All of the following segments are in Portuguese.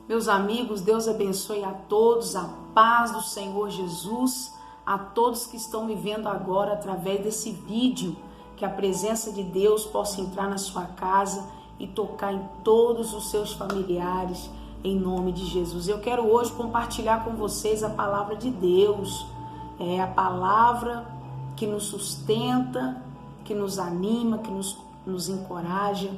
Meus amigos, Deus abençoe a todos, a paz do Senhor Jesus, a todos que estão me vendo agora através desse vídeo, que a presença de Deus possa entrar na sua casa e tocar em todos os seus familiares, em nome de Jesus. Eu quero hoje compartilhar com vocês a palavra de Deus, a palavra que nos sustenta, que nos anima, que nos encoraja,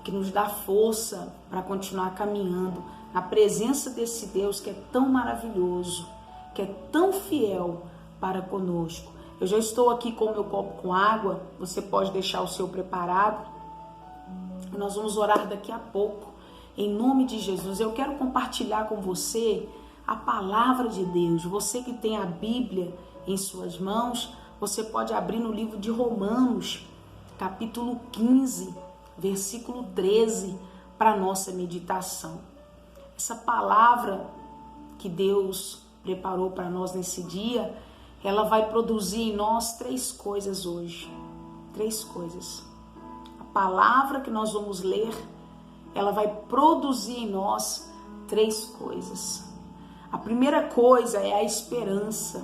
que nos dá força para continuar caminhando na presença desse Deus que é tão maravilhoso, que é tão fiel para conosco. Eu já estou aqui com o meu copo com água, você pode deixar o seu preparado. Nós vamos orar daqui a pouco, em nome de Jesus. Eu quero compartilhar com você a palavra de Deus. Você que tem a Bíblia em suas mãos, você pode abrir no livro de Romanos, capítulo 15, versículo 13, para a nossa meditação. Essa palavra que Deus preparou para nós nesse dia, ela vai produzir em nós três coisas hoje. Três coisas. A palavra que nós vamos ler, ela vai produzir em nós três coisas. A primeira coisa é a esperança.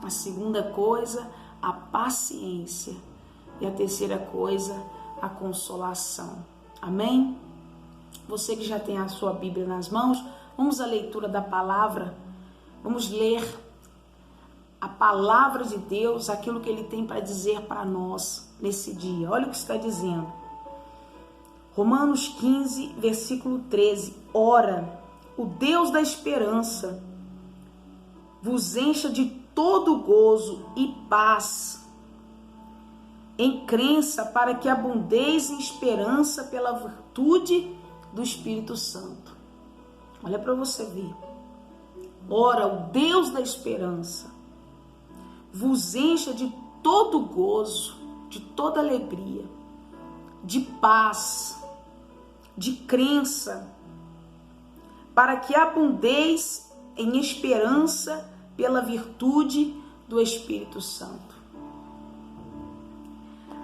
A segunda coisa, a paciência. E a terceira coisa, a consolação. Amém? Você que já tem a sua Bíblia nas mãos, vamos à leitura da palavra. Vamos ler a palavra de Deus, aquilo que Ele tem para dizer para nós nesse dia. Olha o que está dizendo. Romanos 15, versículo 13. Ora, o Deus da esperança vos encha de todo gozo e paz em crença, para que abundeis em esperança pela virtude do Espírito Santo. Olha para você ver. Ora, o Deus da esperança vos encha de todo gozo, de toda alegria, de paz, de crença, para que abundeis em esperança pela virtude do Espírito Santo.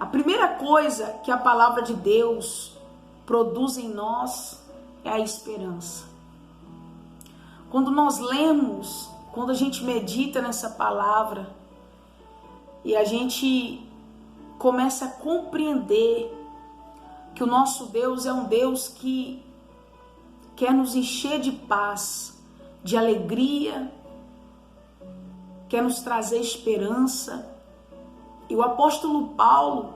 A primeira coisa que a palavra de Deus produz em nós é a esperança. Quando nós lemos, quando a gente medita nessa palavra e a gente começa a compreender que o nosso Deus é um Deus que quer nos encher de paz, de alegria, quer nos trazer esperança. E o apóstolo Paulo,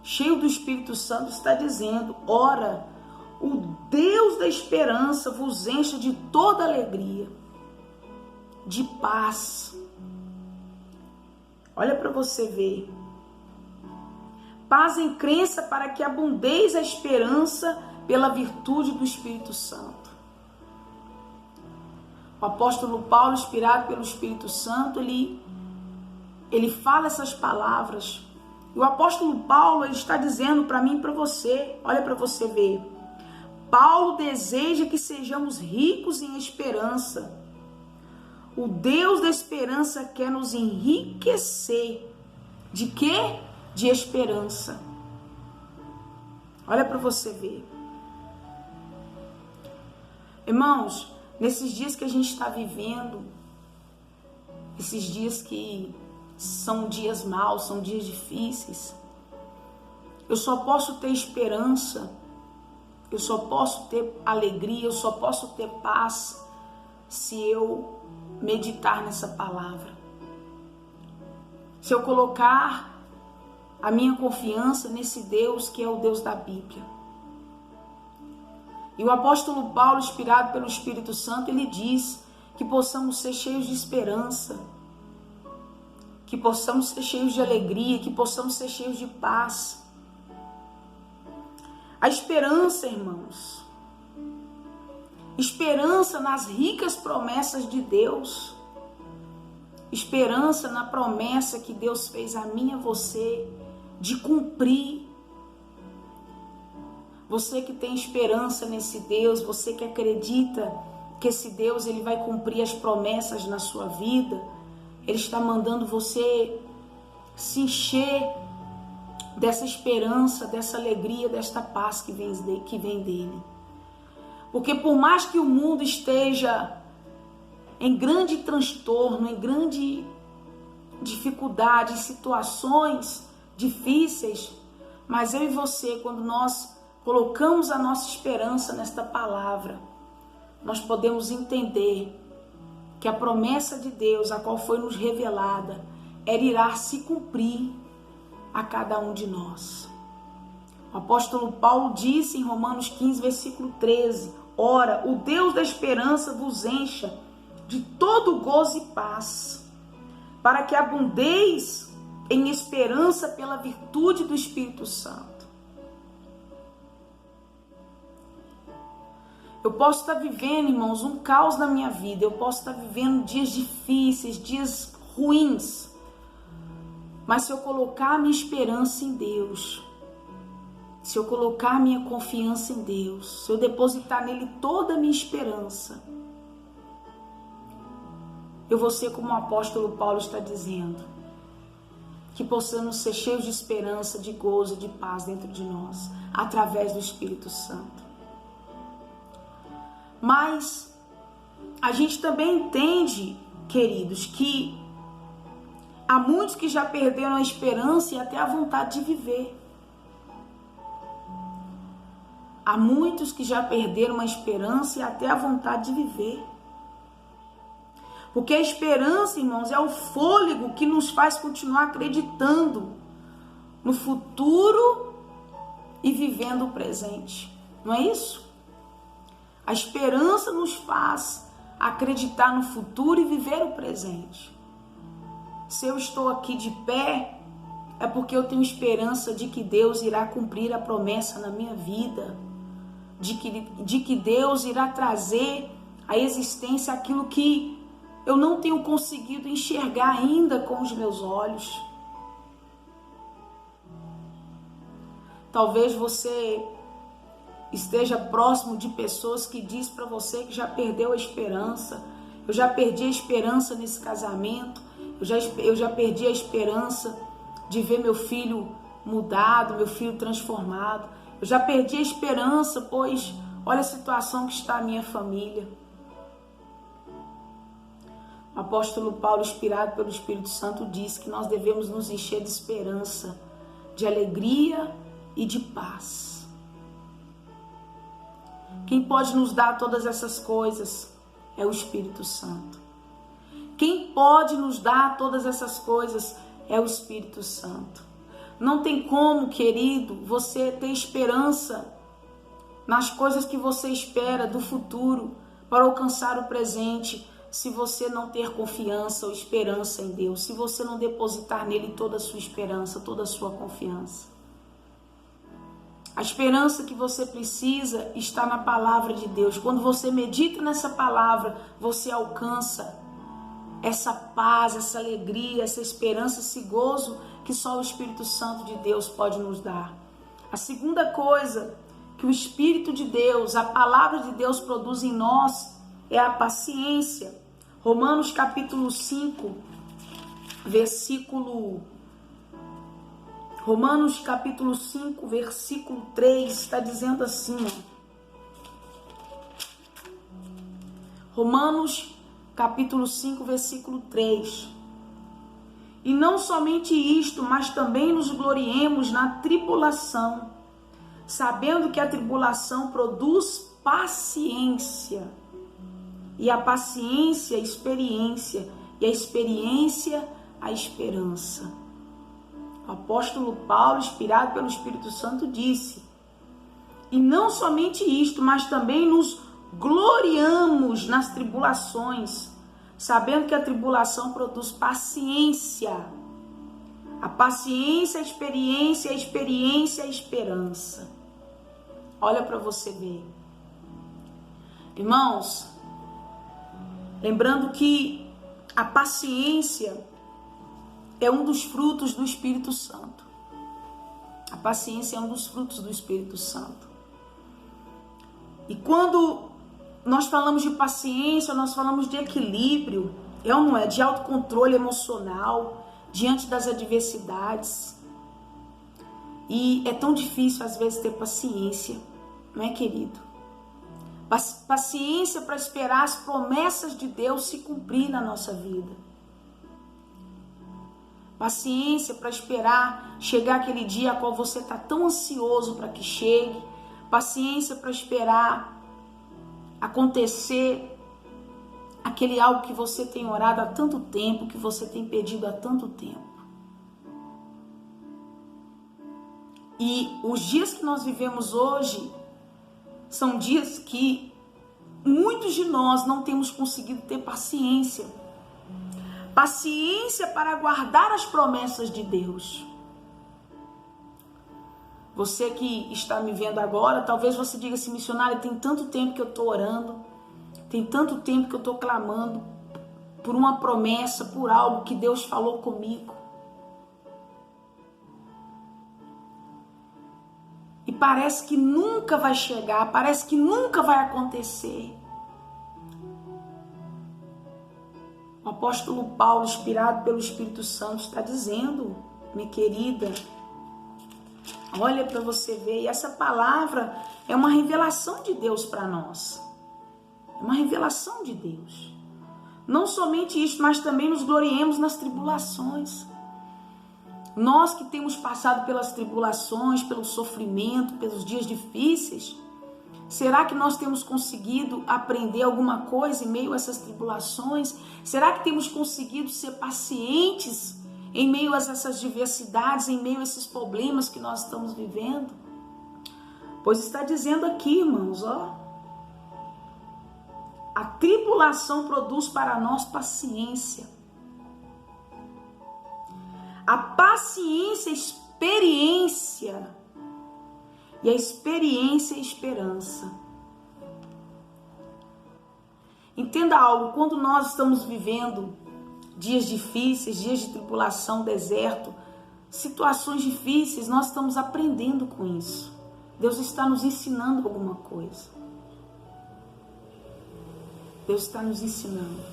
cheio do Espírito Santo, está dizendo: ora, o Deus da esperança vos encha de toda alegria, de paz. Olha para você ver. Paz em crença, para que abundeis a esperança pela virtude do Espírito Santo. O apóstolo Paulo, inspirado pelo Espírito Santo, ele fala essas palavras. E o apóstolo Paulo, ele está dizendo para mim e para você, olha para você ver. Paulo deseja que sejamos ricos em esperança. O Deus da esperança quer nos enriquecer. De quê? De esperança. Olha para você ver. Irmãos, nesses dias que a gente está vivendo, esses dias que são dias maus, são dias difíceis, eu só posso ter esperança, eu só posso ter alegria, eu só posso ter paz se eu meditar nessa palavra. Se eu colocar a minha confiança nesse Deus que é o Deus da Bíblia. E o apóstolo Paulo, inspirado pelo Espírito Santo, ele diz que possamos ser cheios de esperança, que possamos ser cheios de alegria, que possamos ser cheios de paz. A esperança, irmãos, esperança nas ricas promessas de Deus, esperança na promessa que Deus fez a mim e a você de cumprir. Você que tem esperança nesse Deus, você que acredita que esse Deus ele vai cumprir as promessas na sua vida, Ele está mandando você se encher dessa esperança, dessa alegria, desta paz que vem dele. Porque por mais que o mundo esteja em grande transtorno, em grande dificuldade, em situações difíceis, mas eu e você, quando nós colocamos a nossa esperança nesta palavra, nós podemos entender que a promessa de Deus, a qual foi nos revelada, ela irá se cumprir a cada um de nós. O apóstolo Paulo disse em Romanos 15, versículo 13, ora, o Deus da esperança vos encha de todo gozo e paz, para que abundeis em esperança pela virtude do Espírito Santo. Eu posso estar vivendo, irmãos, um caos na minha vida, eu posso estar vivendo dias difíceis, dias ruins, mas se eu colocar a minha esperança em Deus, se eu colocar a minha confiança em Deus, se eu depositar nele toda a minha esperança, eu vou ser como o apóstolo Paulo está dizendo, que possamos ser cheios de esperança, de gozo, de paz dentro de nós, através do Espírito Santo. Mas a gente também entende, queridos, que há muitos que já perderam a esperança e até a vontade de viver. Há muitos que já perderam a esperança e até a vontade de viver. Porque a esperança, irmãos, é o fôlego que nos faz continuar acreditando no futuro e vivendo o presente. Não é isso? A esperança nos faz acreditar no futuro e viver o presente. Se eu estou aqui de pé, é porque eu tenho esperança de que Deus irá cumprir a promessa na minha vida, de que Deus irá trazer à existência aquilo que eu não tenho conseguido enxergar ainda com os meus olhos. Talvez você esteja próximo de pessoas que diz para você que já perdeu a esperança. Eu já perdi a esperança nesse casamento. Eu já perdi a esperança de ver meu filho mudado, meu filho transformado. Eu já perdi a esperança, pois olha a situação que está a minha família. O apóstolo Paulo, inspirado pelo Espírito Santo, diz que nós devemos nos encher de esperança, de alegria e de paz. Quem pode nos dar todas essas coisas é o Espírito Santo. Quem pode nos dar todas essas coisas é o Espírito Santo. Não tem como, querido, você ter esperança nas coisas que você espera do futuro para alcançar o presente, se você não ter confiança ou esperança em Deus, se você não depositar nele toda a sua esperança, toda a sua confiança. A esperança que você precisa está na palavra de Deus. Quando você medita nessa palavra, você alcança essa paz, essa alegria, essa esperança, esse gozo que só o Espírito Santo de Deus pode nos dar. A segunda coisa que o Espírito de Deus, a palavra de Deus produz em nós é a paciência. Romanos capítulo 5, versículo 3 está dizendo assim, Romanos capítulo 5, versículo 3. E não somente isto, mas também nos gloriemos na tribulação, sabendo que a tribulação produz paciência, e a paciência, a experiência, e a experiência, a esperança. O apóstolo Paulo, inspirado pelo Espírito Santo, disse: e não somente isto, mas também nos gloriamos nas tribulações, sabendo que a tribulação produz paciência. A paciência, a experiência, a esperança. Olha para você ver. Irmãos, lembrando que a paciência é um dos frutos do Espírito Santo. A paciência é um dos frutos do Espírito Santo. E quando nós falamos de paciência, nós falamos de equilíbrio, é ou não é? De autocontrole emocional diante das adversidades. E é tão difícil às vezes ter paciência, não é, querido? Paciência para esperar as promessas de Deus se cumprir na nossa vida. Paciência para esperar chegar aquele dia a qual você está tão ansioso para que chegue. Paciência para esperar acontecer aquele algo que você tem orado há tanto tempo, que você tem pedido há tanto tempo. E os dias que nós vivemos hoje são dias que muitos de nós não temos conseguido ter paciência. Paciência para aguardar as promessas de Deus. Você que está me vendo agora, talvez você diga assim: missionário, tem tanto tempo que eu estou orando, tem tanto tempo que eu estou clamando por uma promessa, por algo que Deus falou comigo. E parece que nunca vai chegar, parece que nunca vai acontecer. O apóstolo Paulo, inspirado pelo Espírito Santo, está dizendo: minha querida, olha para você ver. E essa palavra é uma revelação de Deus para nós. É uma revelação de Deus. Não somente isso, mas também nos gloriemos nas tribulações. Nós que temos passado pelas tribulações, pelo sofrimento, pelos dias difíceis, será que nós temos conseguido aprender alguma coisa em meio a essas tribulações? Será que temos conseguido ser pacientes em meio a essas diversidades, em meio a esses problemas que nós estamos vivendo? Pois está dizendo aqui, irmãos, ó, a tribulação produz para nós paciência. A paciência, experiência. E a experiência é esperança. Entenda algo: quando nós estamos vivendo dias difíceis, dias de tribulação, deserto, situações difíceis, nós estamos aprendendo com isso. Deus está nos ensinando alguma coisa. Deus está nos ensinando.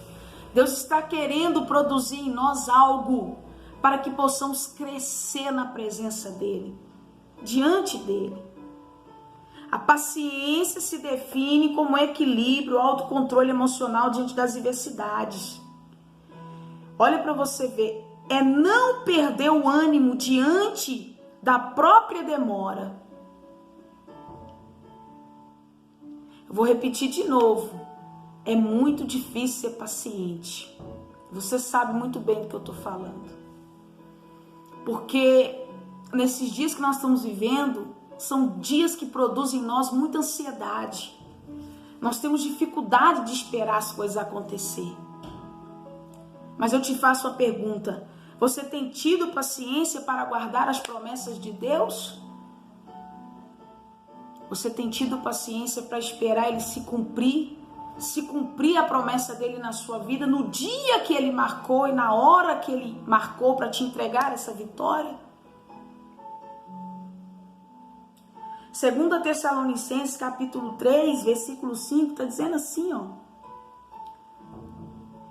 Deus está querendo produzir em nós algo para que possamos crescer na presença dEle, diante dEle. A paciência se define como equilíbrio, autocontrole emocional diante das adversidades. Olha para você ver, é não perder o ânimo diante da própria demora. Eu vou repetir de novo, é muito difícil ser paciente. Você sabe muito bem do que eu estou falando. Porque nesses dias que nós estamos vivendo, são dias que produzem em nós muita ansiedade. Nós temos dificuldade de esperar as coisas acontecer. Mas eu te faço a pergunta: você tem tido paciência para aguardar as promessas de Deus? Você tem tido paciência para esperar Ele se cumprir a promessa dele na sua vida, no dia que Ele marcou e na hora que Ele marcou para te entregar essa vitória? 2 Tessalonicenses capítulo 3, versículo 5, está dizendo assim, ó.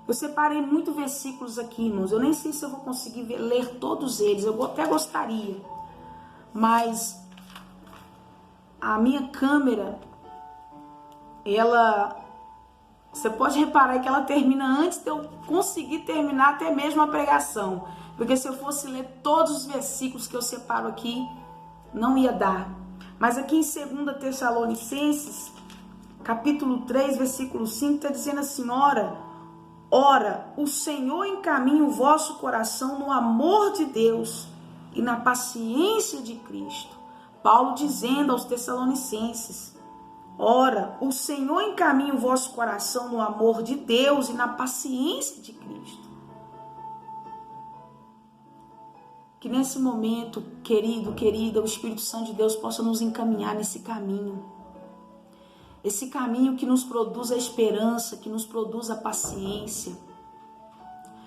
Eu separei muitos versículos aqui, irmãos. Eu nem sei se eu vou conseguir ler todos eles. Eu até gostaria. Mas a minha câmera, você pode reparar que ela termina antes de eu conseguir terminar até mesmo a pregação. Porque se eu fosse ler todos os versículos que eu separo aqui, não ia dar. Mas aqui em 2 Tessalonicenses, capítulo 3, versículo 5, está dizendo assim: Ora, o Senhor encaminha o vosso coração no amor de Deus e na paciência de Cristo. Paulo dizendo aos Tessalonicenses: Ora, o Senhor encaminha o vosso coração no amor de Deus e na paciência de Cristo. Que nesse momento, querido, querida, o Espírito Santo de Deus possa nos encaminhar nesse caminho. Esse caminho que nos produz a esperança, que nos produz a paciência,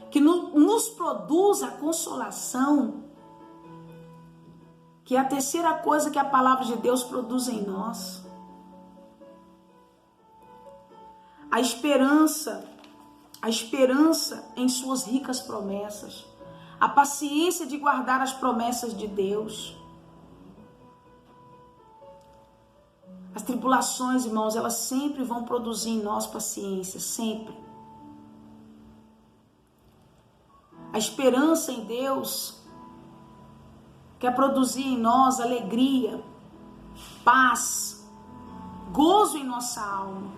que nos produz a consolação, que é a terceira coisa que a palavra de Deus produz em nós. A esperança em suas ricas promessas. A paciência de guardar as promessas de Deus. tribulações, irmãos, elas sempre vão produzir em nós paciência, sempre. A esperança em Deus quer produzir em nós alegria, paz, gozo em nossa alma,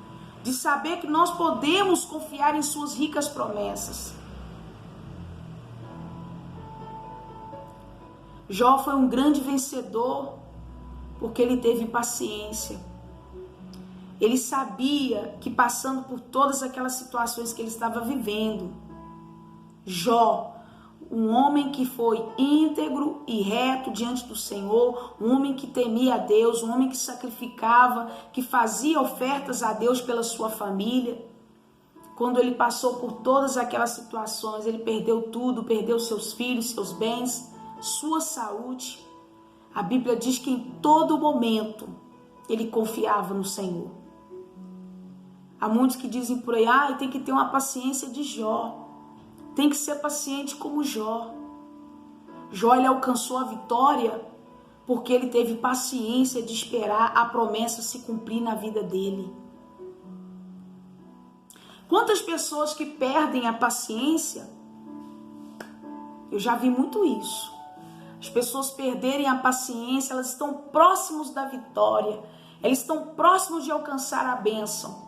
de saber que nós podemos confiar em suas ricas promessas. Jó foi um grande vencedor porque ele teve paciência. Ele sabia que passando por todas aquelas situações que ele estava vivendo, Jó, um homem que foi íntegro e reto diante do Senhor, um homem que temia a Deus, um homem que sacrificava, que fazia ofertas a Deus pela sua família. Quando ele passou por todas aquelas situações, ele perdeu tudo, perdeu seus filhos, seus bens, sua saúde. A Bíblia diz que em todo momento ele confiava no Senhor. Há muitos que dizem por aí, tem que ter uma paciência de Jó. Tem que ser paciente como Jó. Jó, ele alcançou a vitória porque ele teve paciência de esperar a promessa se cumprir na vida dele. Quantas pessoas que perdem a paciência, eu já vi muito isso. As pessoas perderem a paciência, elas estão próximos da vitória, elas estão próximos de alcançar a bênção.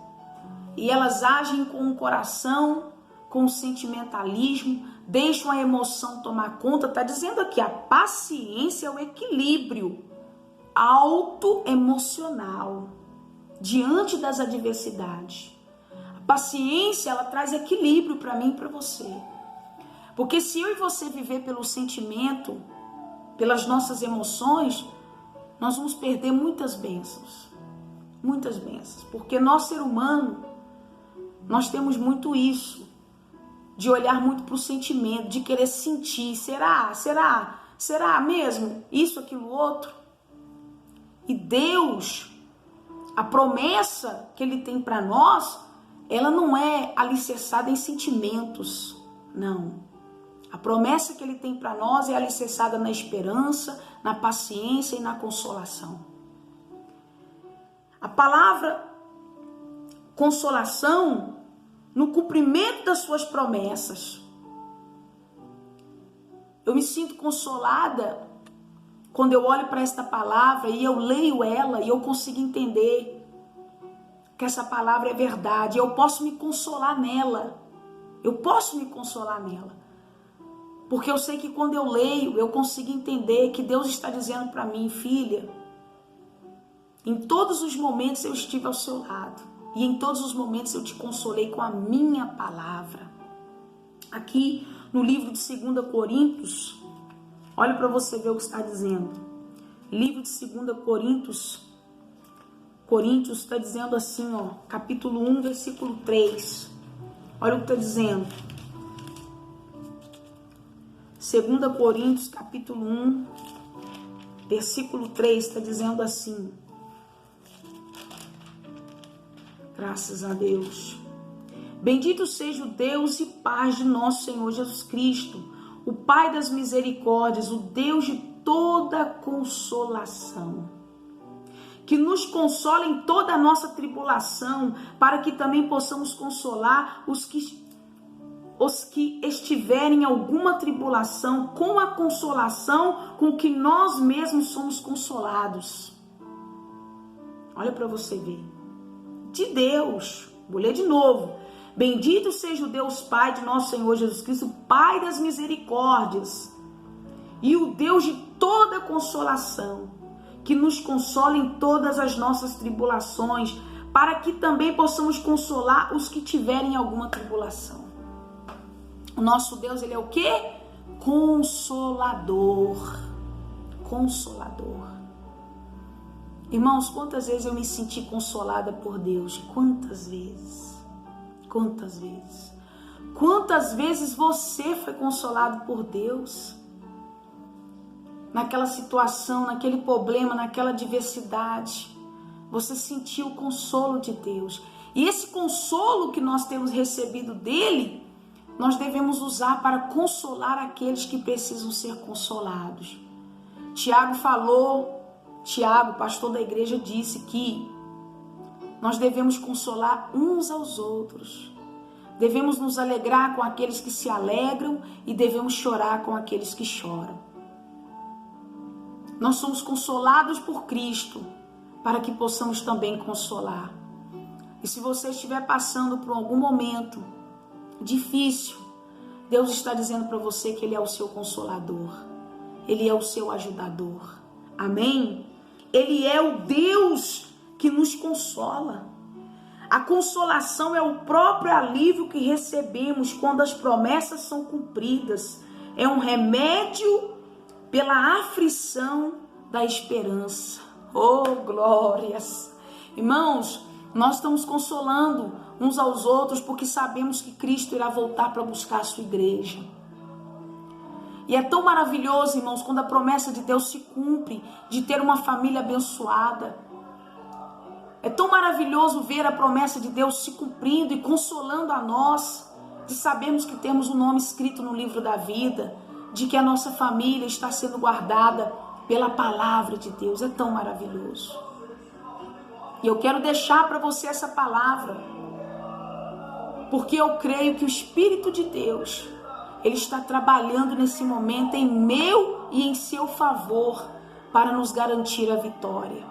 E elas agem com o coração, com o sentimentalismo, deixam a emoção tomar conta. Está dizendo aqui, a paciência é o equilíbrio autoemocional diante das adversidades. A paciência, ela traz equilíbrio para mim e para você. Porque se eu e você viver pelo sentimento, pelas nossas emoções, nós vamos perder muitas bênçãos. Muitas bênçãos. Porque nós, ser humano, nós temos muito isso. De olhar muito para o sentimento, de querer sentir. Será mesmo? Isso, aquilo, outro. E Deus, a promessa que Ele tem para nós, ela não é alicerçada em sentimentos. Não. A promessa que Ele tem para nós é alicerçada na esperança, na paciência e na consolação. A palavra consolação, no cumprimento das suas promessas. Eu me sinto consolada quando eu olho para esta palavra e eu leio ela e eu consigo entender que essa palavra é verdade. Eu posso me consolar nela. Porque eu sei que quando eu leio, eu consigo entender que Deus está dizendo para mim, filha, em todos os momentos eu estive ao seu lado. E em todos os momentos eu te consolei com a minha palavra. Aqui no livro de 2 Coríntios, olha para você ver o que está dizendo. Livro de 2 Coríntios está dizendo assim, capítulo 1, versículo 3. Olha o que está dizendo. 2 Coríntios, capítulo 1, versículo 3, está dizendo assim. Graças a Deus. Bendito seja o Deus e Pai de nosso Senhor Jesus Cristo, o Pai das misericórdias, o Deus de toda consolação, que nos consola em toda a nossa tribulação, para que também possamos consolar os que estiverem em alguma tribulação, com a consolação com que nós mesmos somos consolados. Olha para você ver. De Deus, vou ler de novo. Bendito seja o Deus Pai de nosso Senhor Jesus Cristo, Pai das misericórdias, e o Deus de toda consolação, que nos consola em todas as nossas tribulações, para que também possamos consolar os que tiverem alguma tribulação. O nosso Deus, Ele é o quê? Consolador. Consolador. Irmãos, quantas vezes eu me senti consolada por Deus? Quantas vezes? Quantas vezes? Quantas vezes você foi consolado por Deus? Naquela situação, naquele problema, naquela adversidade, você sentiu o consolo de Deus. E esse consolo que nós temos recebido dele, nós devemos usar para consolar aqueles que precisam ser consolados. Tiago, pastor da igreja, disse que Nós devemos consolar uns aos outros. Devemos nos alegrar com aqueles que se alegram e devemos chorar com aqueles que choram. Nós somos consolados por Cristo para que possamos também consolar. E se você estiver passando por algum momento difícil, Deus está dizendo para você que Ele é o seu consolador. Ele é o seu ajudador. Amém? Ele é o Deus que nos consola. A consolação é o próprio alívio que recebemos quando as promessas são cumpridas. É um remédio pela aflição da esperança. Oh, glórias! Irmãos, nós estamos consolando uns aos outros porque sabemos que Cristo irá voltar para buscar a sua igreja. E é tão maravilhoso, irmãos, quando a promessa de Deus se cumpre, de ter uma família abençoada. É tão maravilhoso ver a promessa de Deus se cumprindo e consolando a nós, de sabermos que temos um nome escrito no livro da vida, de que a nossa família está sendo guardada pela palavra de Deus. É tão maravilhoso. E eu quero deixar para você essa palavra, porque eu creio que o Espírito de Deus, Ele está trabalhando nesse momento em meu e em seu favor para nos garantir a vitória.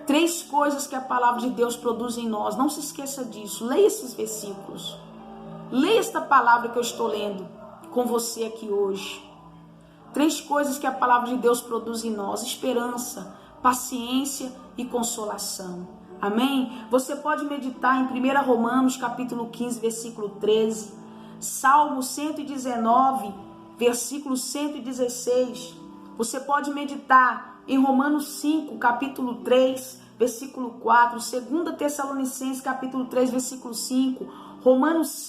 3 coisas que a palavra de Deus produz em nós. Não se esqueça disso. Leia esses versículos. Leia esta palavra que eu estou lendo com você aqui hoje. 3 coisas que a palavra de Deus produz em nós: esperança, paciência e consolação. Amém? Você pode meditar em 1 Romanos capítulo 15, versículo 13, Salmo 119, versículo 116. Você pode meditar em Romanos 5, capítulo 3, versículo 4, 2 Tessalonicenses capítulo 3, versículo 5, Romanos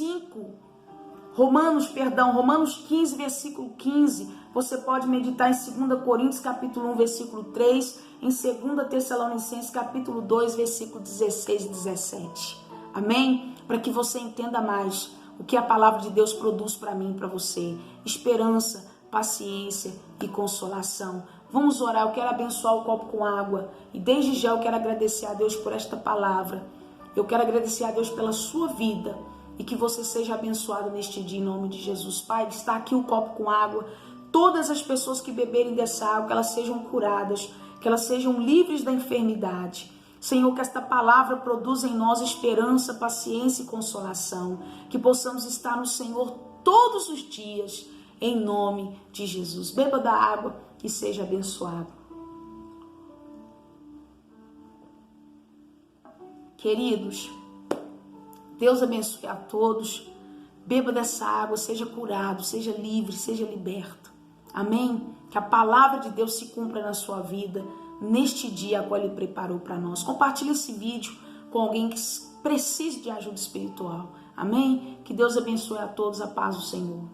15, versículo 15. Você pode meditar em 2 Coríntios capítulo 1, versículo 3, em 2 Tessalonicenses capítulo 2, versículo 16 e 17. Amém? Para que você entenda mais o que a palavra de Deus produz para mim e para você: esperança, paciência e consolação. Vamos orar. Eu quero abençoar o copo com água e desde já eu quero agradecer a Deus por esta palavra. Eu quero agradecer a Deus pela sua vida e que você seja abençoado neste dia em nome de Jesus. Pai, está aqui o copo com água. Todas as pessoas que beberem dessa água, que elas sejam curadas, que elas sejam livres da enfermidade. Senhor, que esta palavra produza em nós esperança, paciência e consolação. Que possamos estar no Senhor todos os dias, em nome de Jesus. Beba da água e seja abençoado. Queridos, Deus abençoe a todos. Beba dessa água, seja curado, seja livre, seja liberto. Amém? Que a palavra de Deus se cumpra na sua vida, neste dia a qual Ele preparou para nós. Compartilhe esse vídeo com alguém que precise de ajuda espiritual. Amém? Que Deus abençoe a todos, a paz do Senhor.